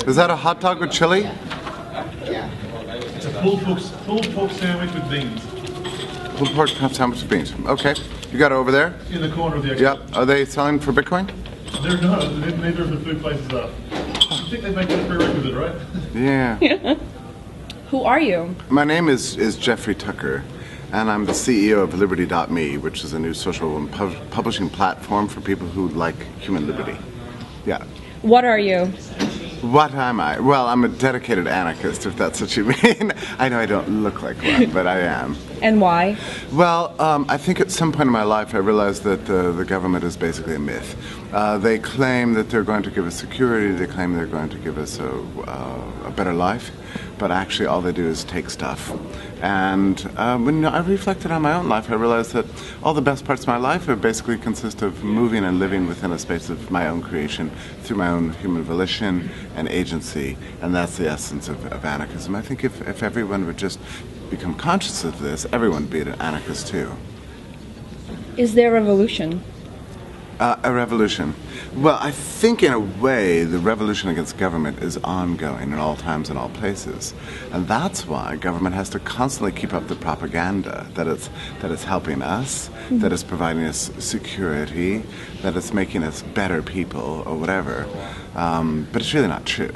Is that a hot dog with chili? It's a pulled pork sandwich with beans. Pulled pork sandwich with beans. Okay. You got it over there? In the corner of the expo. Yep. Are they selling for Bitcoin? They're not. Neither of the food places are. I think they make it a prerequisite, right? Yeah. Who are you? My name is Jeffrey Tucker, and I'm the CEO of Liberty.me, which is a new social and publishing platform for people who like human liberty. Yeah. What are you? What am I? Well, I'm a dedicated anarchist, if that's what you mean. I know I don't look like one, but I am. And why? Well, I think at some point in my life I realized that the government is basically a myth. They claim that they're going to give us security, they claim they're going to give us a better life, but actually all they do is take stuff. And when I reflected on my own life, I realized that all the best parts of my life basically consist of moving and living within a space of my own creation through my own human volition and agency, and that's the essence of anarchism. I think if everyone would just become conscious of this, everyone would be an anarchist too. Is there a revolution? A revolution. Well, I think in a way the revolution against government is ongoing in all times and all places. And that's why government has to constantly keep up the propaganda that it's helping us, that it's providing us security, that it's making us better people or whatever. But it's really not true.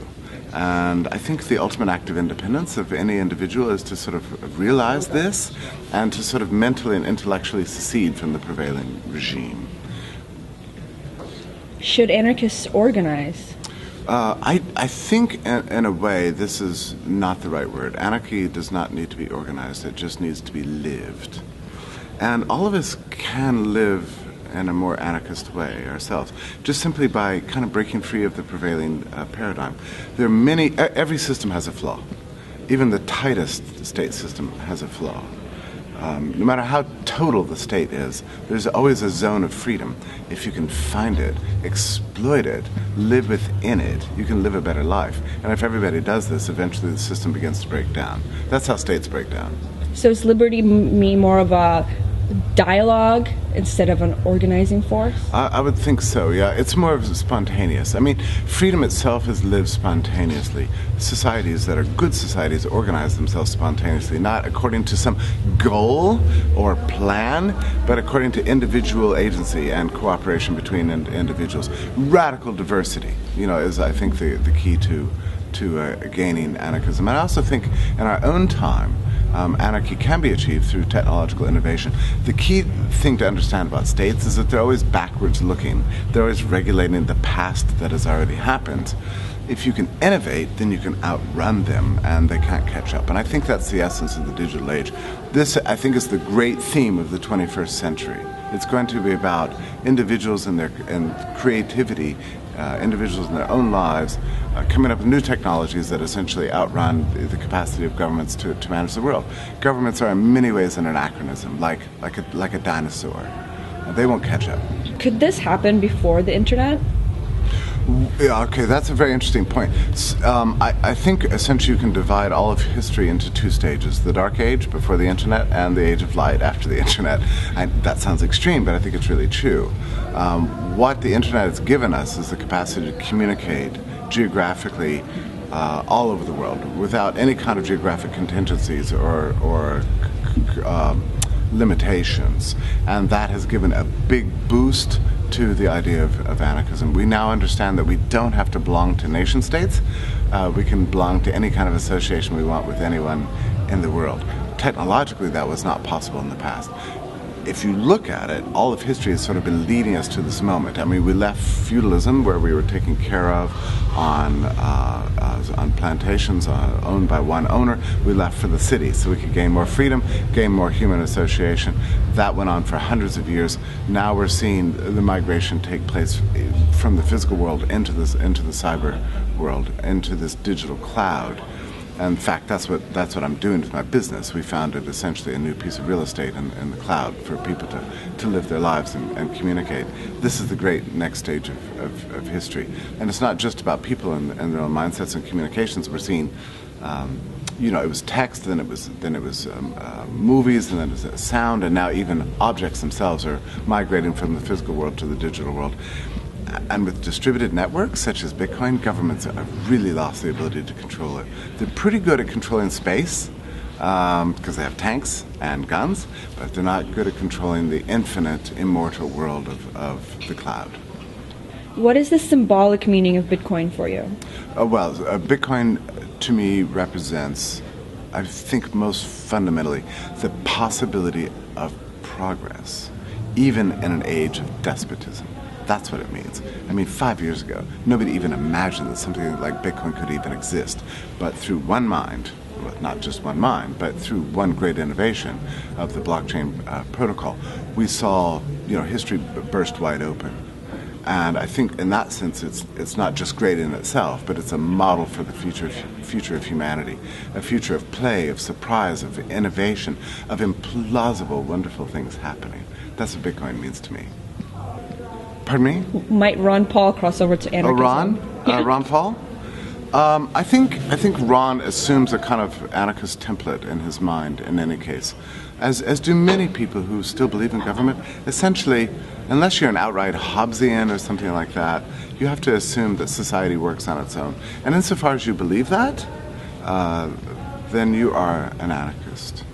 And I think the ultimate act of independence of any individual is to sort of realize this and to sort of mentally and intellectually secede from the prevailing regime. Should anarchists organize? I think in a way this is not the right word. Anarchy does not need to be organized, it just needs to be lived. And all of us can live in a more anarchist way ourselves, just simply by kind of breaking free of the prevailing paradigm. There are many, every system has a flaw. Even the tightest state system has a flaw. No matter how total the state is, there's always a zone of freedom. If you can find it, exploit it, live within it, you can live a better life. And if everybody does this, eventually the system begins to break down. That's how states break down. So is liberty mean more of a dialogue instead of an organizing force? I would think so, yeah. It's more of spontaneous. I mean, freedom itself is lived spontaneously. Societies that are good societies organize themselves spontaneously, not according to some goal or plan, but according to individual agency and cooperation between individuals. Radical diversity, is, I think, the key to gaining anarchism. And I also think in our own time, anarchy can be achieved through technological innovation. The key thing to understand about states is that they're always backwards looking. They're always regulating the past that has already happened. If you can innovate, then you can outrun them and they can't catch up. And I think that's the essence of the digital age. This, I think, is the great theme of the 21st century. It's going to be about individuals and creativity, individuals in their own lives, coming up with new technologies that essentially outrun the capacity of governments to manage the world. Governments are in many ways an anachronism, like a dinosaur. They won't catch up. Could this happen before the internet? Yeah, okay, that's a very interesting point. I think essentially you can divide all of history into two stages: the dark age before the internet and the age of light after the internet. That sounds extreme, but I think it's really true. What the internet has given us is the capacity to communicate geographically all over the world without any kind of geographic contingencies or limitations, and that has given a big boost to the idea of anarchism. We now understand that we don't have to belong to nation states. We can belong to any kind of association we want with anyone in the world. Technologically, that was not possible in the past. If you look at it, all of history has sort of been leading us to this moment. I mean, we left feudalism, where we were taken care of on plantations owned by one owner. We left for the city so we could gain more freedom, gain more human association. That went on for hundreds of years. Now we're seeing the migration take place from the physical world into the cyber world, into this digital cloud. And in fact, that's what I'm doing with my business. We founded essentially a new piece of real estate in the cloud for people to live their lives and communicate. This is the great next stage of history. And it's not just about people and their own mindsets and communications. We're seeing, it was text, then it was movies, and then it was sound, and now even objects themselves are migrating from the physical world to the digital world. and with distributed networks such as Bitcoin, governments have really lost the ability to control it. They're pretty good at controlling space because they have tanks and guns, but they're not good at controlling the infinite, immortal world of the cloud. What is the symbolic meaning of Bitcoin for you? Bitcoin to me represents, I think most fundamentally, the possibility of progress, even in an age of despotism. That's what it means. I mean, 5 years ago, nobody even imagined that something like Bitcoin could even exist. But through one mind, well, not just one mind, but through one great innovation of the blockchain protocol, we saw, history burst wide open. And I think in that sense, it's not just great in itself, but it's a model for the future of humanity, a future of play, of surprise, of innovation, of implausible, wonderful things happening. That's what Bitcoin means to me. Pardon me? Might Ron Paul cross over to anarchism? Ron? Yeah. Ron Paul? I think Ron assumes a kind of anarchist template in his mind in any case, as do many people who still believe in government. Essentially, unless you're an outright Hobbesian or something like that, you have to assume that society works on its own. And insofar as you believe that, then you are an anarchist.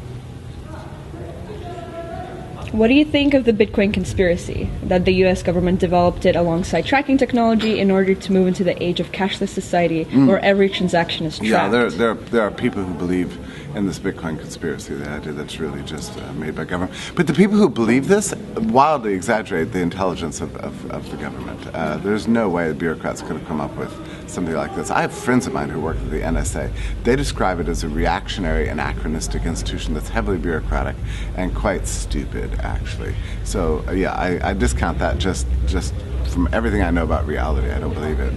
What do you think of the Bitcoin conspiracy, that the US government developed it alongside tracking technology in order to move into the age of cashless society where every transaction is tracked? Yeah, there are people who believe in this Bitcoin conspiracy, the idea that's really just made by government. But the people who believe this wildly exaggerate the intelligence of the government. There's no way the bureaucrats could have come up with something like this. I have friends of mine who work at the NSA. They describe it as a reactionary, anachronistic institution that's heavily bureaucratic and quite stupid, actually. So, I discount that just from everything I know about reality. I don't believe it.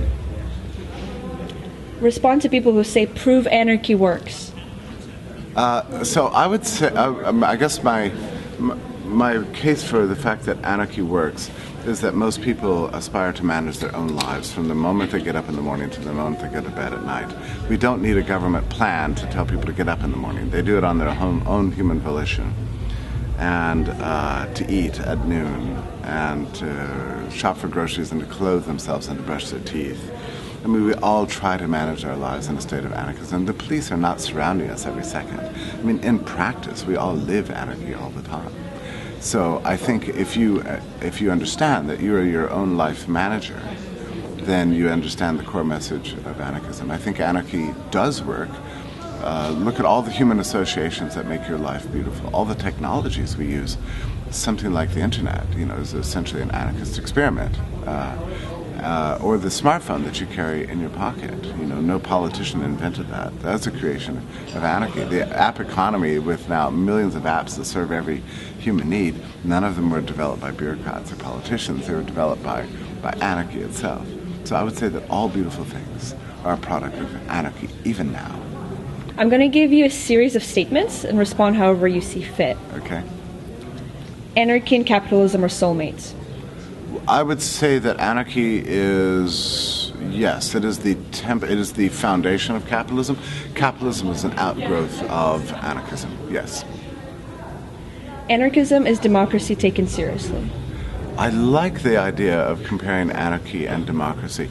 Respond to people who say, prove anarchy works. So I would say, I guess my case for the fact that anarchy works is that most people aspire to manage their own lives from the moment they get up in the morning to the moment they go to bed at night. We don't need a government plan to tell people to get up in the morning. They do it on their own human volition. And to eat at noon, and to shop for groceries, and to clothe themselves, and to brush their teeth. I mean, we all try to manage our lives in a state of anarchism. The police are not surrounding us every second. I mean, in practice, we all live anarchy all the time. So I think if you understand that you are your own life manager, then you understand the core message of anarchism. I think anarchy does work. Look at all the human associations that make your life beautiful, all the technologies we use. Something like the internet, is essentially an anarchist experiment. Or the smartphone that you carry in your pocket. No politician invented that. That's a creation of anarchy. The app economy, with now millions of apps that serve every human need, none of them were developed by bureaucrats or politicians. They were developed by anarchy itself. So I would say that all beautiful things are a product of anarchy, even now. I'm going to give you a series of statements and respond however you see fit. Okay. Anarchy and capitalism are soulmates. I would say that anarchy is, yes, it is the foundation of capitalism. Capitalism is an outgrowth of anarchism, yes. Anarchism is democracy taken seriously. I like the idea of comparing anarchy and democracy.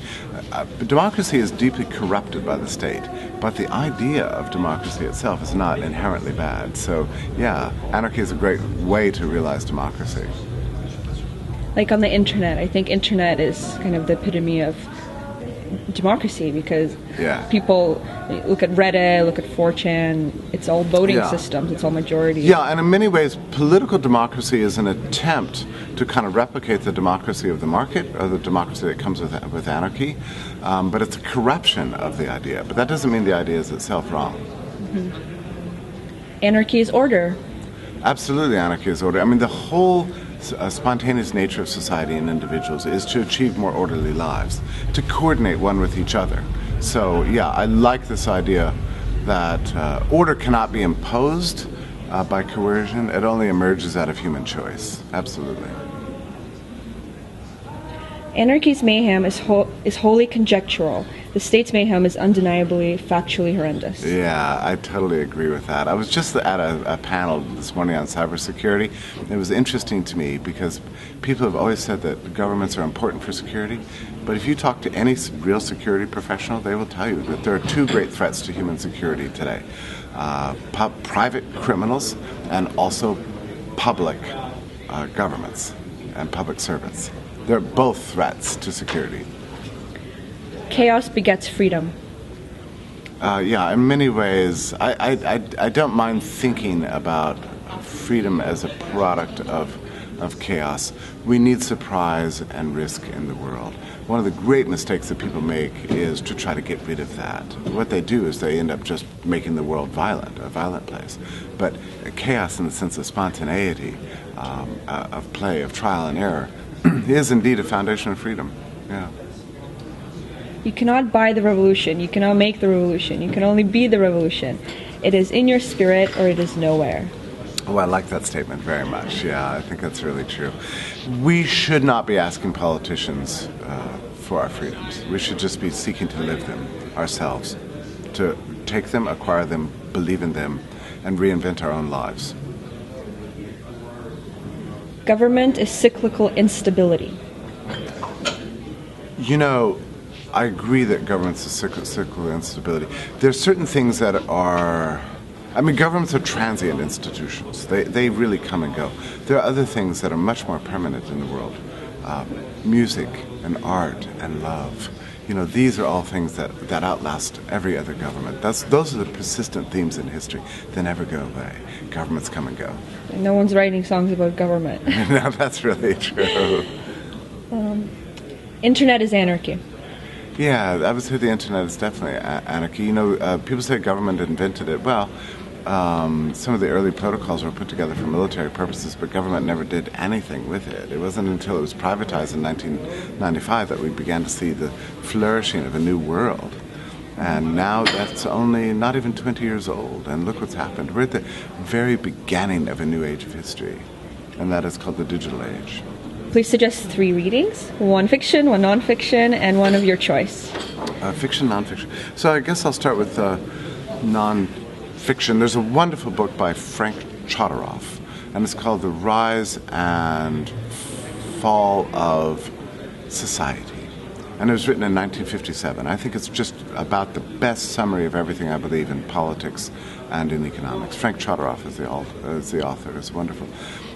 Democracy is deeply corrupted by the state, but the idea of democracy itself is not inherently bad. So, yeah, anarchy is a great way to realize democracy. Like on the internet, I think internet is kind of the epitome of democracy because people look at Reddit, look at 4chan, it's all voting systems, it's all majority. Yeah, and in many ways, political democracy is an attempt to kind of replicate the democracy of the market, or the democracy that comes with anarchy, but it's a corruption of the idea. But that doesn't mean the idea is itself wrong. Mm-hmm. Anarchy is order. Absolutely, anarchy is order. I mean, the whole spontaneous nature of society and individuals is to achieve more orderly lives, to coordinate one with each other. So, yeah, I like this idea that order cannot be imposed by coercion. It only emerges out of human choice. Absolutely. Anarchy's mayhem is wholly conjectural. The state's mayhem is undeniably, factually horrendous. Yeah, I totally agree with that. I was just at a panel this morning on cybersecurity. It was interesting to me because people have always said that governments are important for security, but if you talk to any real security professional, they will tell you that there are two great threats to human security today. Private criminals and also public governments and public servants. They're both threats to security. Chaos begets freedom. Yeah, in many ways, I don't mind thinking about freedom as a product of chaos. We need surprise and risk in the world. One of the great mistakes that people make is to try to get rid of that. What they do is they end up just making the world violent, a violent place. But chaos in the sense of spontaneity, of play, of trial and error, is indeed a foundation of freedom. Yeah. You cannot buy the revolution. You cannot make the revolution. You can only be the revolution. It is in your spirit or it is nowhere. Oh, I like that statement very much. Yeah, I think that's really true. We should not be asking politicians for our freedoms. We should just be seeking to live them ourselves, to take them, acquire them, believe in them, and reinvent our own lives. Government is cyclical instability. You know, I agree that government's a cyclical instability. There's certain things that are... I mean, governments are transient institutions. They really come and go. There are other things that are much more permanent in the world. Music and art and love. You know, these are all things that outlast every other government. Those are the persistent themes in history. They never go away. Governments come and go. No one's writing songs about government. No, that's really true. Internet is anarchy. Yeah, I would say the internet is definitely anarchy. You know, people say government invented it. Well, some of the early protocols were put together for military purposes, but government never did anything with it. It wasn't until it was privatized in 1995 that we began to see the flourishing of a new world. And now that's only not even 20 years old, and look what's happened. We're at the very beginning of a new age of history, and that is called the digital age. Please suggest 3 readings, 1 fiction, 1 nonfiction, and 1 of your choice. Fiction, nonfiction. So I guess I'll start with nonfiction. There's a wonderful book by Frank Chodoroff, and it's called The Rise and Fall of Society. And it was written in 1957. I think it's just about the best summary of everything I believe in politics and in economics. Frank Chodoroff is the author. It's wonderful.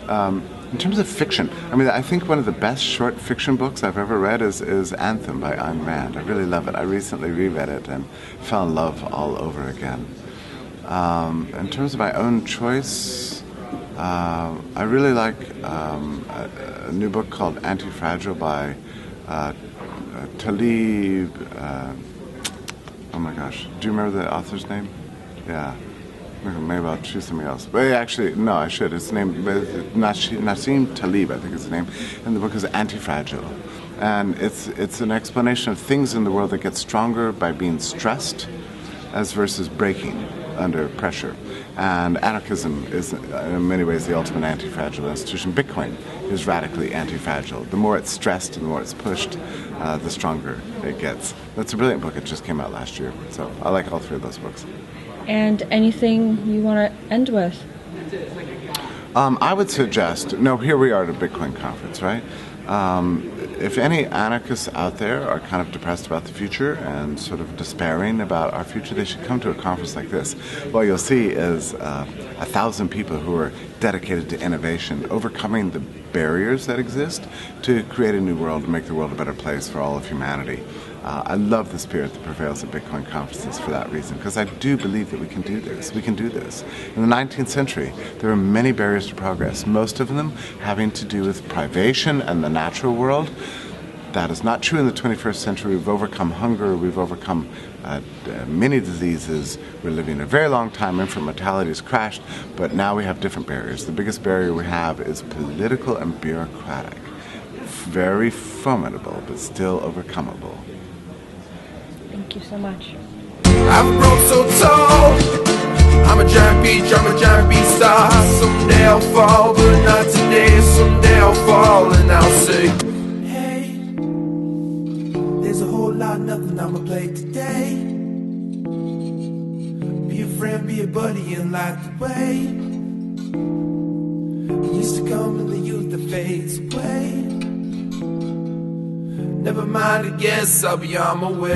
In terms of fiction, I mean, I think one of the best short fiction books I've ever read is Anthem by Ayn Rand. I really love it. I recently reread it and fell in love all over again. In terms of my own choice, I really like a new book called Anti-Fragile by Talib. Oh my gosh, do you remember the author's name? Yeah. Maybe I'll choose something else. But actually, no, I should. It's named Nassim Talib, I think is the name. And the book is Anti-Fragile. And it's an explanation of things in the world that get stronger by being stressed as versus breaking under pressure. And anarchism is, in many ways, the ultimate anti-fragile institution. Bitcoin is radically anti-fragile. The more it's stressed and the more it's pushed, the stronger it gets. That's a brilliant book. It just came out last year. So I like all 3 of those books. And anything you want to end with? I would suggest, here we are at a Bitcoin conference, right? If any anarchists out there are kind of depressed about the future and sort of despairing about our future, they should come to a conference like this. What you'll see is 1,000 people who are dedicated to innovation, overcoming the barriers that exist to create a new world and make the world a better place for all of humanity. I love the spirit that prevails at Bitcoin conferences for that reason, because I do believe that we can do this. We can do this. In the 19th century, there were many barriers to progress, most of them having to do with privation and the natural world. That is not true in the 21st century. We've overcome hunger, we've overcome many diseases, we're living a very long time, infant mortality has crashed, but now we have different barriers. The biggest barrier we have is political and bureaucratic. Very formidable, but still overcomable. Thank you so much. I've grown so tall. I'm a giant beach star. Someday I'll fall, but not today. Someday I'll fall and I'll say, hey, got nothing I'ma play today. Be a friend, be a buddy, and light the way. It used to come in the youth that fades away. Never mind, I guess I'll be on my way.